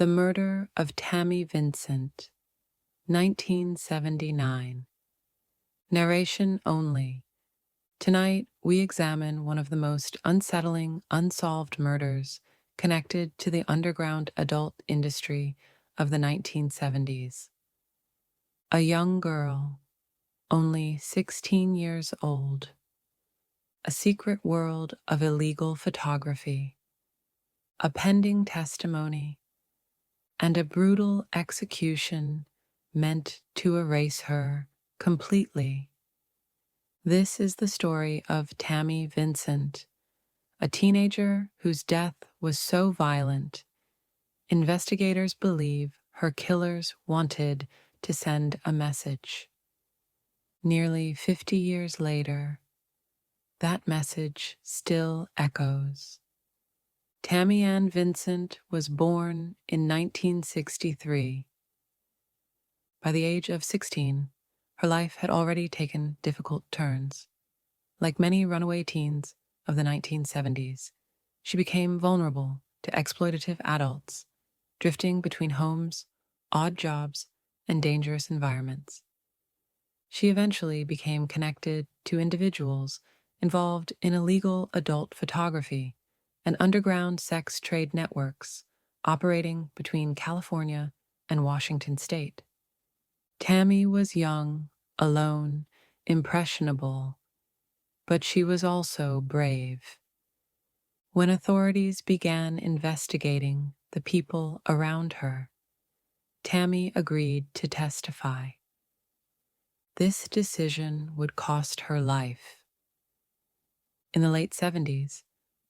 The Murder of Tammy Vincent, 1979. Narration only. Tonight, we examine one of the most unsettling, unsolved murders connected to the underground adult industry of the 1970s. A young girl, only 16 years old. A secret world of illegal photography. A pending testimony. And a brutal execution meant to erase her completely. This is the story of Tammy Vincent, a teenager whose death was so violent, investigators believe her killers wanted to send a message. Nearly 50 years later, that message still echoes. Tammy Ann Vincent was born in 1963. By the age of 16, her life had already taken difficult turns. Like many runaway teens of the 1970s, she became vulnerable to exploitative adults, drifting between homes, odd jobs, and dangerous environments. She eventually became connected to individuals involved in illegal adult photography and underground sex trade networks operating between California and Washington state. Tammy was young, alone, impressionable, but she was also brave. When authorities began investigating the people around her, Tammy agreed to testify. This decision would cost her life. In the late 70s,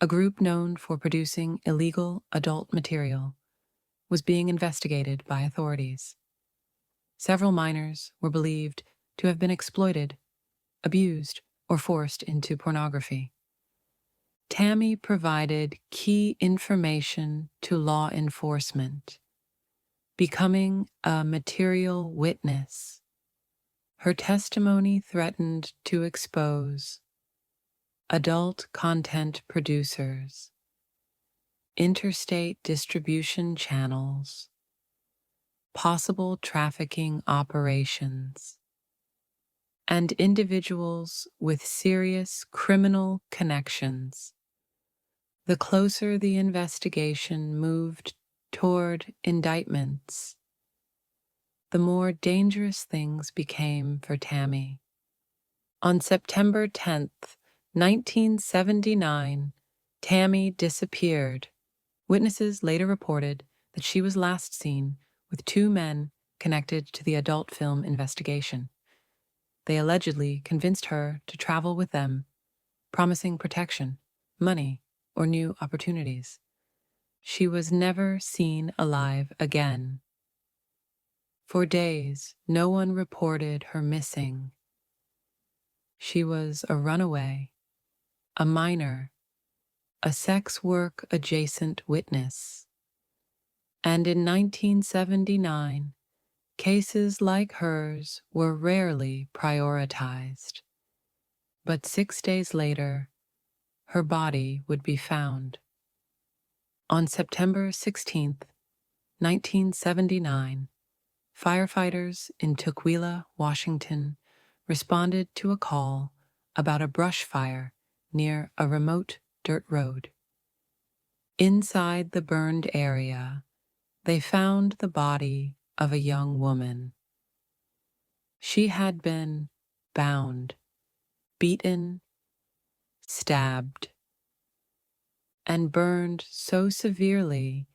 a group known for producing illegal adult material was being investigated by authorities. Several minors were believed to have been exploited, abused, or forced into pornography. Tammy provided key information to law enforcement, becoming a material witness. Her testimony threatened to expose adult content producers, interstate distribution channels, possible trafficking operations, and individuals with serious criminal connections. The closer the investigation moved toward indictments, the more dangerous things became for Tammy. On September 10th, 1979, Tammy disappeared. Witnesses later reported that she was last seen with two men connected to the adult film investigation. They allegedly convinced her to travel with them, promising protection, money, or new opportunities. She was never seen alive again. For days, no one reported her missing. She was a runaway, a minor, a sex work adjacent witness. And in 1979, cases like hers were rarely prioritized. But 6 days later, her body would be found. On September 16th, 1979, firefighters in Tukwila, Washington, responded to a call about a brush fire near a remote dirt road. Inside the burned area, they found the body of a young woman. She had been bound, beaten, stabbed, and burned so severely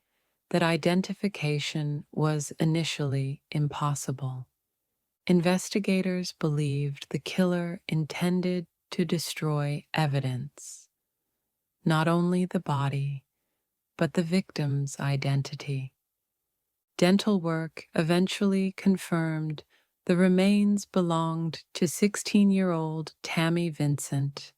that identification was initially impossible. Investigators believed the killer intended to destroy evidence, not only the body, but the victim's identity. Dental work eventually confirmed the remains belonged to 16-year-old Tammy Vincent.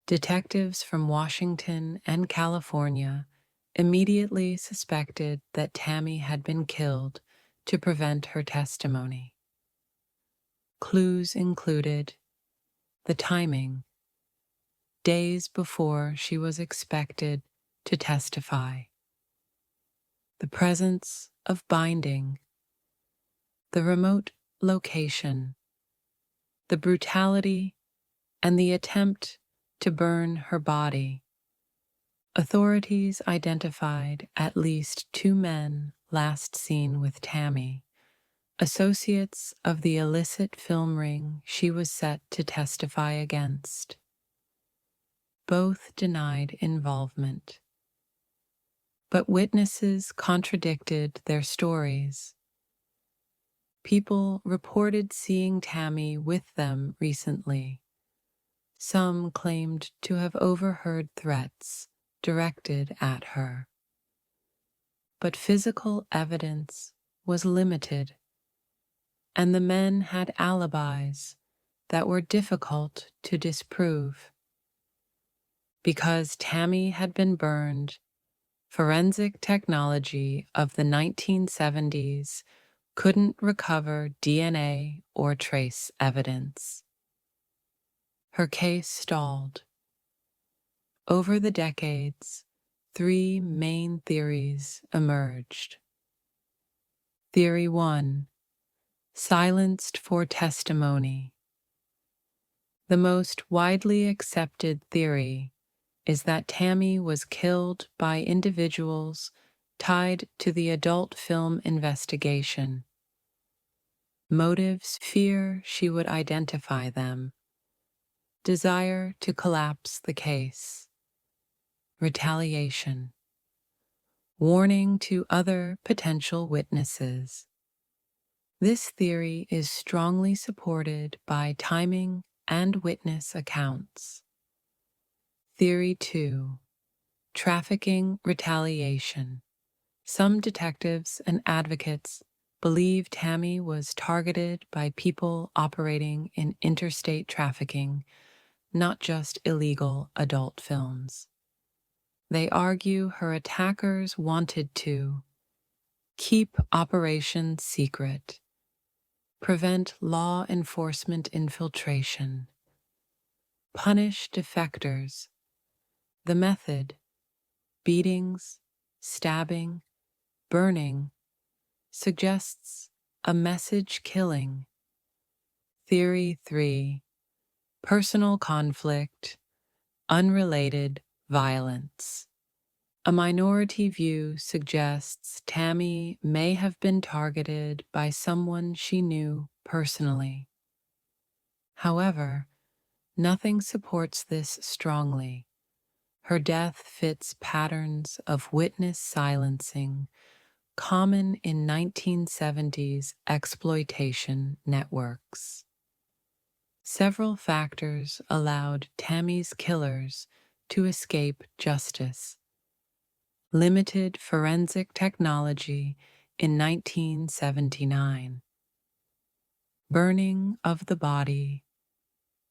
Detectives from Washington and California immediately suspected that Tammy had been killed to prevent her testimony. Clues included the timing, days before she was expected to testify, the presence of binding, the remote location, the brutality, and the attempt to burn her body. Authorities identified at least 2 men last seen with Tammy, associates of the illicit film ring she was set to testify against. Both denied involvement, but witnesses contradicted their stories. People reported seeing Tammy with them recently. Some claimed to have overheard threats directed at her. But physical evidence was limited, and the men had alibis that were difficult to disprove. Because Tammy had been burned, forensic technology of the 1970s couldn't recover DNA or trace evidence. Her case stalled. Over the decades, 3 main theories emerged. Theory 1: silenced for testimony. The most widely accepted theory is that Tammy was killed by individuals tied to the adult film investigation. Motives: fear she would identify them, desire to collapse the case, retaliation, warning to other potential witnesses. This theory is strongly supported by timing and witness accounts. Theory 2: trafficking retaliation. Some detectives and advocates believe Tammy was targeted by people operating in interstate trafficking, not just illegal adult films. They argue her attackers wanted to keep operations secret, prevent law enforcement infiltration, punish defectors. The method: beatings, stabbing, burning, suggests a message killing. Theory 3: personal conflict, unrelated violence. A minority view suggests Tammy may have been targeted by someone she knew personally. However, nothing supports this strongly. Her death fits patterns of witness silencing common in 1970s exploitation networks. Several factors allowed Tammy's killers to escape justice. Limited forensic technology in 1979. Burning of the body,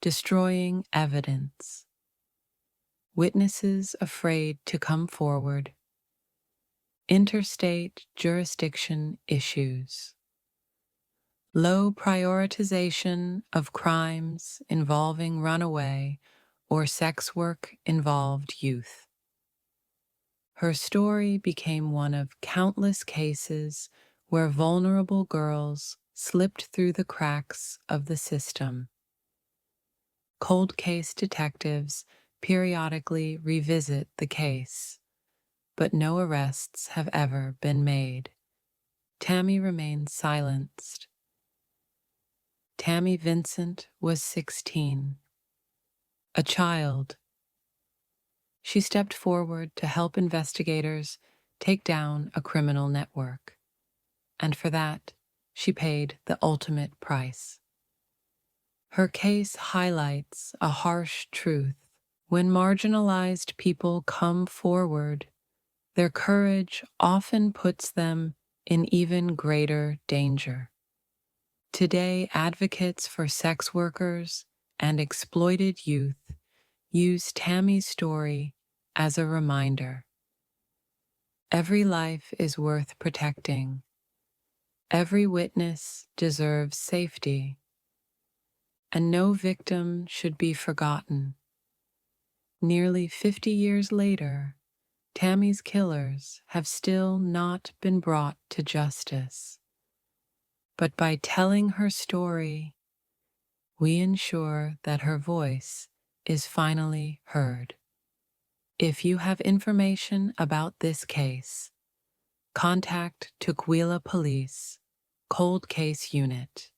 destroying evidence. Witnesses afraid to come forward. Interstate jurisdiction issues. Low prioritization of crimes involving runaway or sex work involved youth. Her story became one of countless cases where vulnerable girls slipped through the cracks of the system. Cold case detectives periodically revisit the case, but no arrests have ever been made. Tammy remains silenced. Tammy Vincent was 16, a child. She stepped forward to help investigators take down a criminal network, and for that, she paid the ultimate price. Her case highlights a harsh truth. When marginalized people come forward, their courage often puts them in even greater danger. Today, advocates for sex workers and exploited youth use Tammy's story as a reminder. Every life is worth protecting. Every witness deserves safety, and no victim should be forgotten. Nearly 50 years later, Tammy's killers have still not been brought to justice. But by telling her story, we ensure that her voice is finally heard. If you have information about this case, contact Tukwila Police, Cold Case Unit,